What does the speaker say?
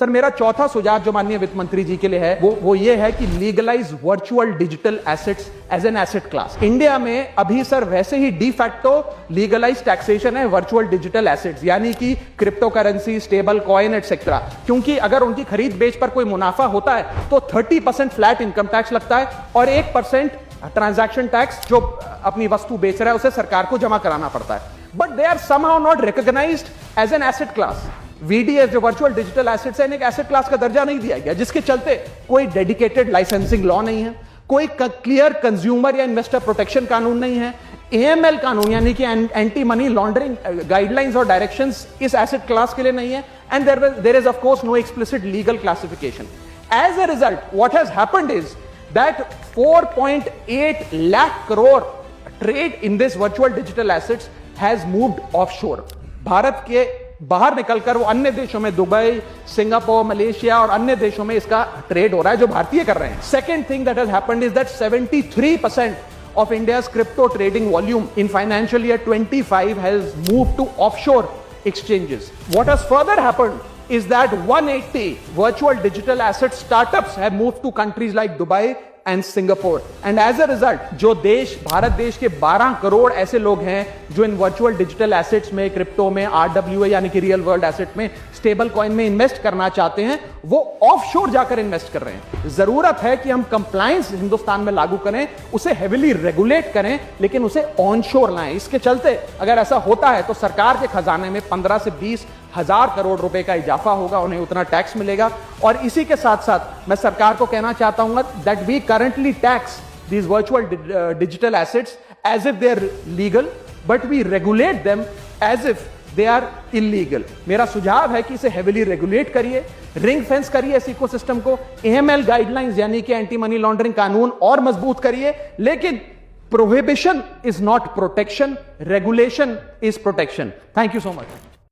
Sir मेरा चौथा सुझाव जो माननीय वित्त मंत्री जी के लिए है वो ये है कि legalise virtual digital assets as an asset class. India में अभी सर वैसे ही डी फैक्टो लीगलाइज टैक्सेशन है वर्चुअल डिजिटल एसेट्स, यानी कि crypto currency, stable coin etcetera. क्योंकि अगर उनकी खरीद बेच पर कोई मुनाफा होता है तो 30% फ्लैट इनकम टैक्स लगता है और 1% ट्रांजैक्शन टैक्स जो अपनी वस्तु बेच रहा है उसे सरकार को जमा कराना पड़ता है। But they are somehow not recognised as an asset class. VDS जो वर्चुअल डिजिटल एसेट्स है, एक एसेट क्लास का दर्जा नहीं दिया गया, जिसके चलते कोई डेडिकेटेड लाइसेंसिंग लॉ नहीं है, कोई क्लियर कंज्यूमर या इन्वेस्टर प्रोटेक्शन कानून नहीं है, एएमएल कानून यानी कि एंटी मनी लॉन्ड्रिंग गाइडलाइंस और डायरेक्शंस इस एसेट क्लास के लिए नहीं है, and there is of course no explicit legal classification. As a result what has happened is that 4.8 lakh crore trade in this virtual digital assets has moved offshore. Bharat के बाहर निकलकर वो अन्य देशों में, दुबई, सिंगापुर, मलेशिया और अन्य देशों में इसका ट्रेड हो रहा है जो भारतीय कर रहे हैं। Second thing that has happened is that 73% of India's crypto trading volume in financial year 25 has moved to offshore exchanges. What has further happened is that 180 virtual digital asset startups have moved to countries like Dubai and Singapore. And as a result, जो देश, भारत देश के 12 करोड़ ऐसे लोग हैं जो इन virtual digital assets में, crypto में, RWA यानी कि रियल वर्ल्ड एसेट में, स्टेबल कॉइन में इन्वेस्ट करना चाहते हैं, वो ऑफशोर जाकर इन्वेस्ट कर रहे हैं। जरूरत है कि हम कंप्लायंस हिंदुस्तान में लागू करें, उसे हेविली रेगुलेट करें, लेकिन उसे ऑनशोर लाएं। इसके चलते अगर ऐसा होता है तो सरकार के खजाने में 15 से 20 हजार करोड़ रुपए का इजाफा होगा, उन्हें उतना टैक्स मिलेगा। और इसी के साथ साथ मैं सरकार को कहना चाहता हूं that we currently tax these virtual digital assets as if they are legal, but we regulate them as if they are illegal. मेरा सुझाव है कि इसे हेविली रेगुलेट करिए, रिंग फेंस करिए इस इकोसिस्टम को, एएमएल गाइडलाइंस यानी कि एंटी मनी लॉन्ड्रिंग कानून और मजबूत करिए। लेकिन prohibition is not protection, regulation is protection. Thank you so much.